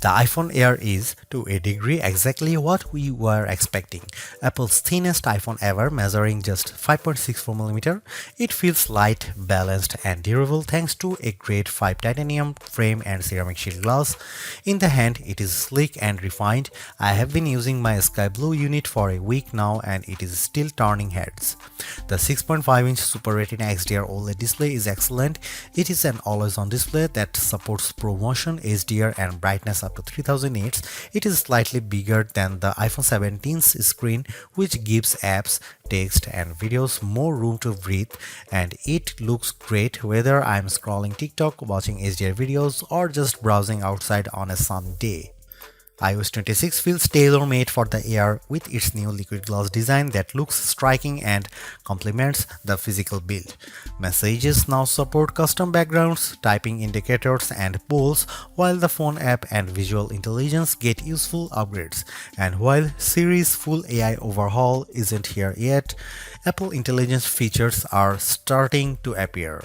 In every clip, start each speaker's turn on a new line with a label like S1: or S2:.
S1: The iPhone Air is, to a degree, exactly what we were expecting. Apple's thinnest iPhone ever, measuring just 5.64mm. It feels light, balanced, and durable thanks to a grade 5 titanium frame and ceramic shield glass. In the hand, it is sleek and refined. I have been using my sky blue unit for a week now and it is still turning heads. The 6.5-inch Super Retina XDR OLED display is excellent. It is an always-on display that supports ProMotion, HDR, and brightness up to 3000 nits. It is slightly bigger than the iPhone 17's screen, which gives apps, text, and videos more room to breathe, and it looks great whether I'm scrolling TikTok, watching HDR videos, or just browsing outside on a sunny day. iOS 26 feels tailor-made for the Air with its new liquid glass design that looks striking and complements the physical build. Messages now support custom backgrounds, typing indicators, and polls, while the phone app and visual intelligence get useful upgrades. And while Siri's full AI overhaul isn't here yet, Apple Intelligence features are starting to appear.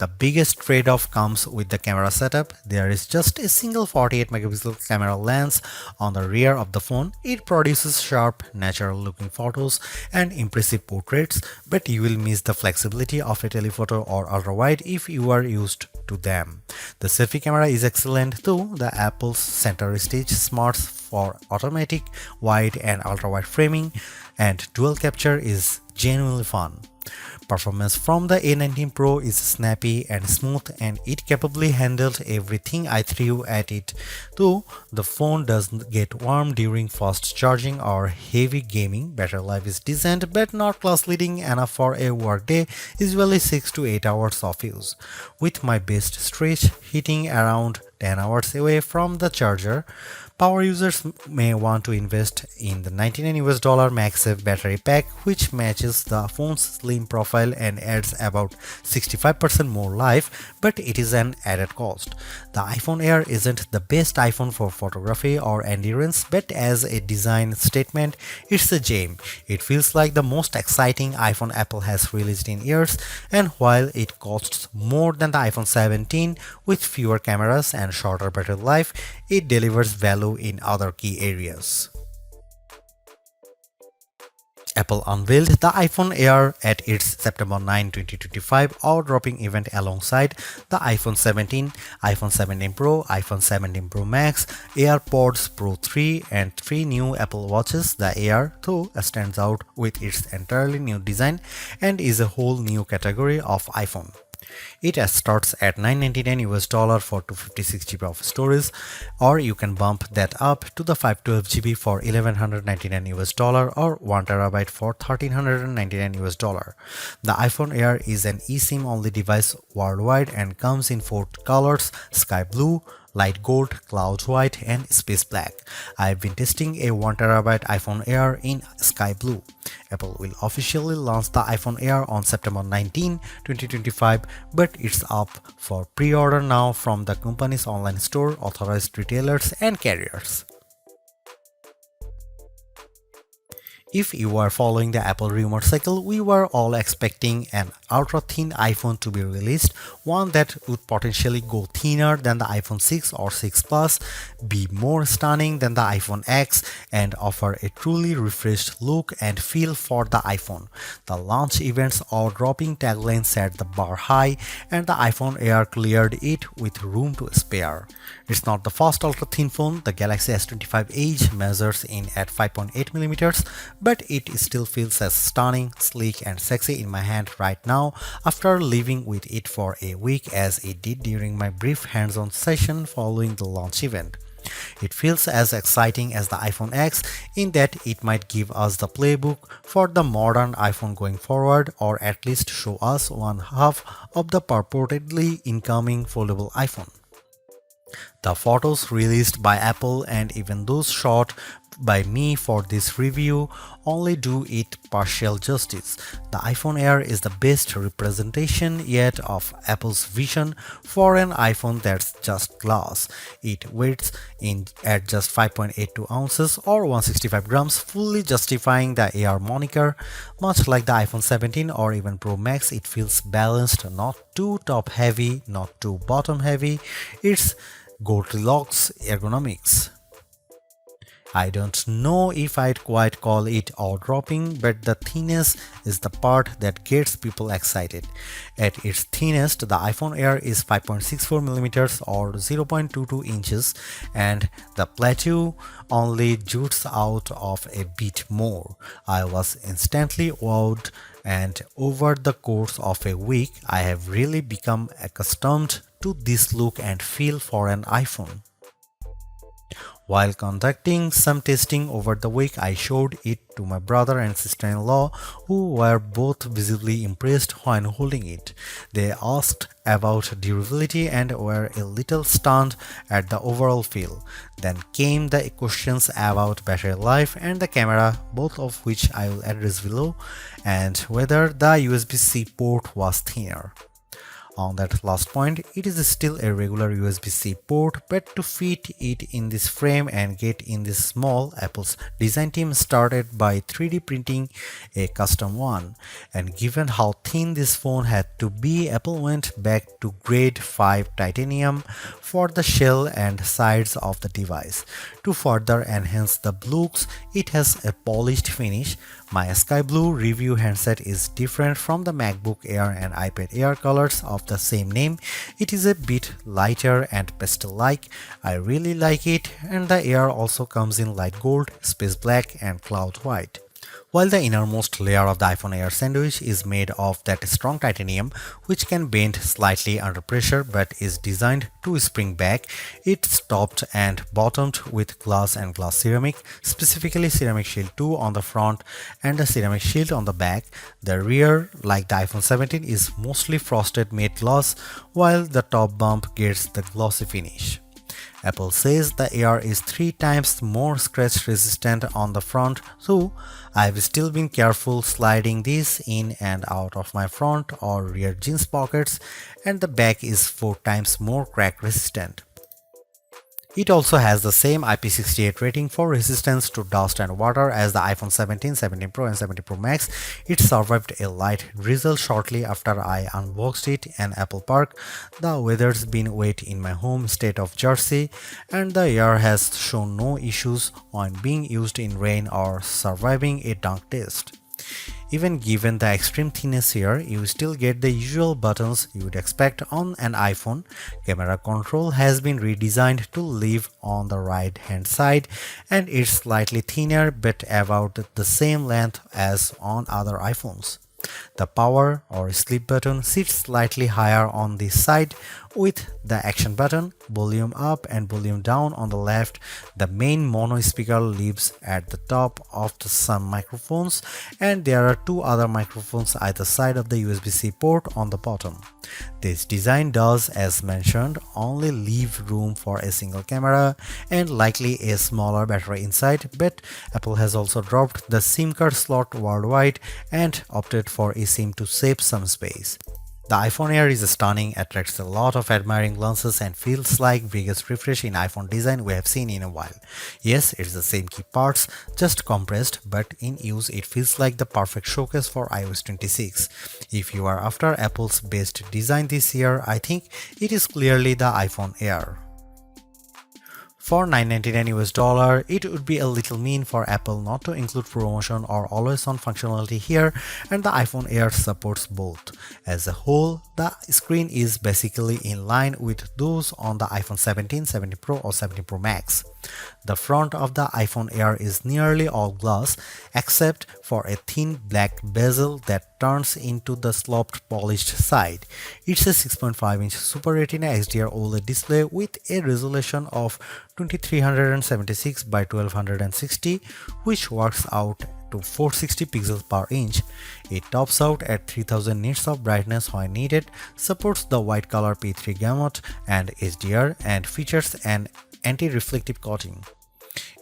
S1: The biggest trade-off comes with the camera setup. There is just a single 48-megapixel camera lens on the rear of the phone. It produces sharp, natural-looking photos and impressive portraits, but you will miss the flexibility of a telephoto or ultra-wide if you are used to them. The selfie camera is excellent too. The Apple's center stage smarts for automatic, wide, and ultra-wide framing, and dual capture is genuinely fun. Performance from the A19 Pro is snappy and smooth, and it capably handled everything I threw at it, though the phone doesn't get warm during fast charging or heavy gaming. Battery life is decent but not class-leading enough for a workday, usually 6 to 8 hours of use, with my best stretch hitting around 10 hours away from the charger. Power users may want to invest in the $99 MagSafe Battery Pack, which matches the phone's slim profile and adds about 65% more life, but it is an added cost. The iPhone Air isn't the best iPhone for photography or endurance, but as a design statement, it's a gem. It feels like the most exciting iPhone Apple has released in years, and while it costs more than the iPhone 17 with fewer cameras and shorter battery life, it delivers value in other key areas. Apple unveiled the iPhone Air at its September 9, 2025 awe-dropping event alongside the iPhone 17, iPhone 17 Pro, iPhone 17 Pro Max, AirPods Pro 3, and 3 new Apple Watches. The Air, though, stands out with its entirely new design and is a whole new category of iPhone. It starts at $999 for 256GB of storage, or you can bump that up to the 512GB for $1,199 or 1TB for $1,399. The iPhone Air is an eSIM only device worldwide and comes in 4 colors: sky blue, light gold, cloud white, and space black. I've been testing a 1TB iPhone Air in sky blue. Apple will officially launch the iPhone Air on September 19, 2025, but it's up for pre-order now from the company's online store, authorized retailers, and carriers. If you are following the Apple rumor cycle, we were all expecting an ultra-thin iPhone to be released, one that would potentially go thinner than the iPhone 6 or 6 Plus, be more stunning than the iPhone X, and offer a truly refreshed look and feel for the iPhone. The launch event's awe-dropping tagline set the bar high, and the iPhone Air cleared it with room to spare. It's not the first ultra-thin phone. The Galaxy S25 Edge measures in at 5.8mm, but it still feels as stunning, sleek, and sexy in my hand right now after living with it for a week as it did during my brief hands-on session following the launch event. It feels as exciting as the iPhone X in that it might give us the playbook for the modern iPhone going forward, or at least show us one half of the purportedly incoming foldable iPhone. The photos released by Apple and even those shot by me for this review only do it partial justice. The iPhone Air is the best representation yet of Apple's vision for an iPhone that's just glass. It weighs in at just 5.82 ounces or 165 grams, fully justifying the Air moniker. Much like the iPhone 17 or even Pro Max, it feels balanced, not too top heavy, not too bottom heavy. It's Goldilocks ergonomics. I don't know if I'd quite call it eye-dropping, but the thinness is the part that gets people excited. At its thinnest, the iPhone Air is 5.64mm or 0.22 inches, and the plateau only jutes out of a bit more. I was instantly wowed, and over the course of a week, I have really become accustomed to this look and feel for an iPhone. While conducting some testing over the week, I showed it to my brother and sister-in-law, who were both visibly impressed when holding it. They asked about durability and were a little stunned at the overall feel. Then came the questions about battery life and the camera, both of which I will address below, and whether the USB-C port was thinner. On that last point, it is still a regular USB-C port, but to fit it in this frame and get in this small, Apple's design team started by 3D printing a custom one. And given how thin this phone had to be, Apple went back to grade 5 titanium for the shell and sides of the device. To further enhance the looks, it has a polished finish. My sky blue review handset is different from the MacBook Air and iPad Air colors of the same name. It is a bit lighter and pastel-like. I really like it, and the Air also comes in light gold, space black and cloud white. While the innermost layer of the iPhone Air sandwich is made of that strong titanium, which can bend slightly under pressure but is designed to spring back, it's topped and bottomed with glass and glass ceramic, specifically ceramic shield 2 on the front and a ceramic shield on the back. The rear, like the iPhone 17, is mostly frosted matte glass, while the top bump gets the glossy finish. Apple says the Air is 3 times more scratch resistant on the front, so I've still been careful sliding this in and out of my front or rear jeans pockets, and the back is 4 times more crack resistant. It also has the same IP68 rating for resistance to dust and water as the iPhone 17, 17 Pro and 17 Pro Max. It survived a light drizzle shortly after I unboxed it in Apple Park. The weather's been wet in my home state of Jersey, and the Air has shown no issues when being used in rain or surviving a dunk test. Even given the extreme thinness here, you still get the usual buttons you would expect on an iPhone. Camera control has been redesigned to live on the right hand side, and it's slightly thinner but about the same length as on other iPhones. The power or sleep button sits slightly higher on this side, with the action button, volume up and volume down on the left. The main mono speaker lives at the top of some microphones, and there are 2 other microphones either side of the USB-C port on the bottom. This design does, as mentioned, only leave room for a single camera and likely a smaller battery inside, but Apple has also dropped the SIM card slot worldwide and opted for eSIM to save some space. The iPhone Air is stunning, attracts a lot of admiring glances, and feels like biggest refresh in iPhone design we have seen in a while. Yes, it's the same key parts, just compressed, but in use it feels like the perfect showcase for iOS 26. If you are after Apple's best design this year, I think it is clearly the iPhone Air. For $999 US, it would be a little mean for Apple not to include promotion or always-on functionality here, and the iPhone Air supports both. As a whole, the screen is basically in line with those on the iPhone 17, 17 Pro or 17 Pro Max. The front of the iPhone Air is nearly all glass, except for a thin black bezel that turns into the sloped polished side. It's a 6.5-inch Super Retina XDR OLED display with a resolution of 2376 by 1260, which works out to 460 pixels per inch. It tops out at 3000 nits of brightness when needed, supports the white color P3 gamut and HDR, and features an anti-reflective coating.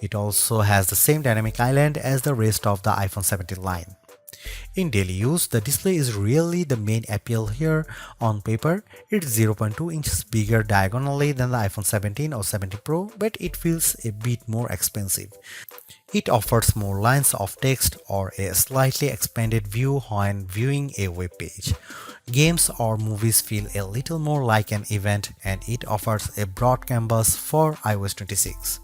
S1: It also has the same dynamic island as the rest of the iPhone 17 line. In daily use, the display is really the main appeal here. On paper, it's 0.2 inches bigger diagonally than the iPhone 17 or 17 Pro, but it feels a bit more expensive. It offers more lines of text or a slightly expanded view when viewing a web page. Games or movies feel a little more like an event, and it offers a broad canvas for iOS 26.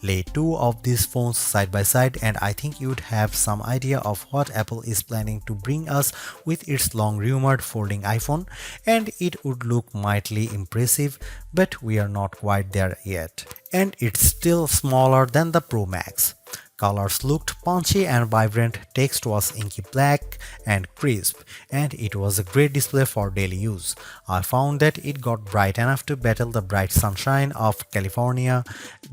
S1: Lay two of these phones side by side and I think you'd have some idea of what Apple is planning to bring us with its long rumored folding iPhone, and it would look mightily impressive, but we are not quite there yet. And it's still smaller than the Pro Max. Colors looked punchy and vibrant, text was inky black and crisp, and it was a great display for daily use. I found that it got bright enough to battle the bright sunshine of California,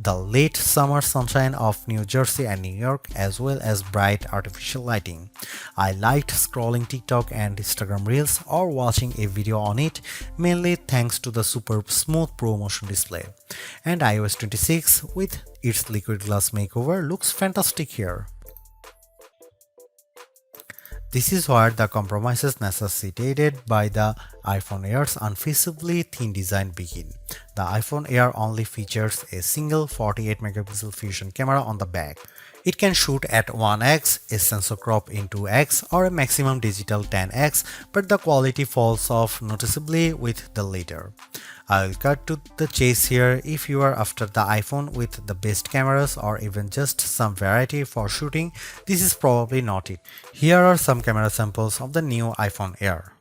S1: the late summer sunshine of New Jersey and New York, as well as bright artificial lighting. I liked scrolling TikTok and Instagram Reels or watching a video on it, mainly thanks to the super smooth Pro Motion display. And iOS 26 with its liquid glass makeover looks fantastic here. This is where the compromises necessitated by the iPhone Air's unfeasibly thin design begin. The iPhone Air only features a single 48 megapixel fusion camera on the back. It can shoot at 1x, a sensor crop in 2x, or a maximum digital 10x, but the quality falls off noticeably with the latter. I'll cut to the chase here. If you are after the iPhone with the best cameras or even just some variety for shooting, this is probably not it. Here are some camera samples of the new iPhone Air.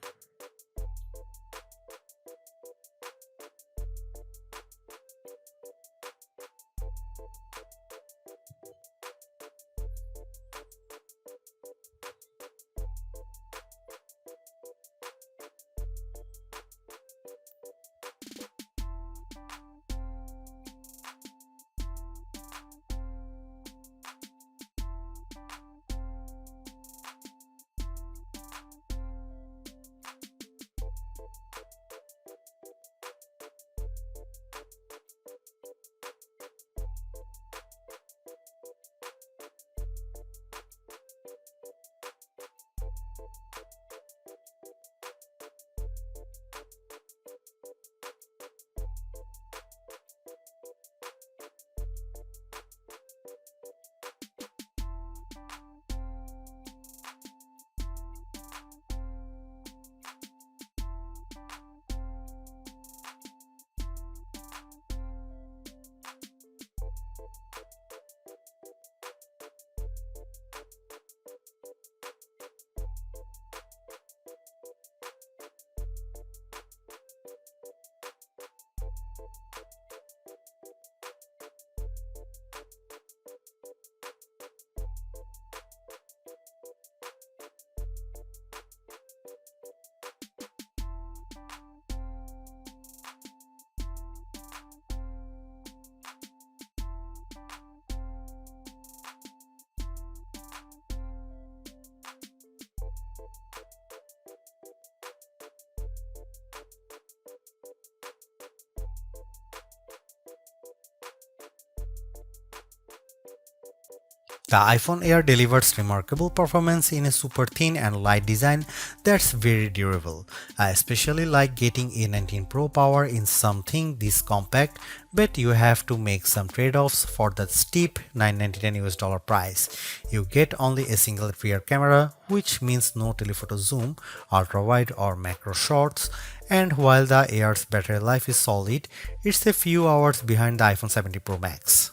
S1: The iPhone Air delivers remarkable performance in a super thin and light design that's very durable. I especially like getting A19 Pro power in something this compact, but you have to make some trade-offs for the steep $999 price. You get only a single rear camera, which means no telephoto zoom, ultra-wide or macro shots, and while the Air's battery life is solid, it's a few hours behind the iPhone 17 Pro Max.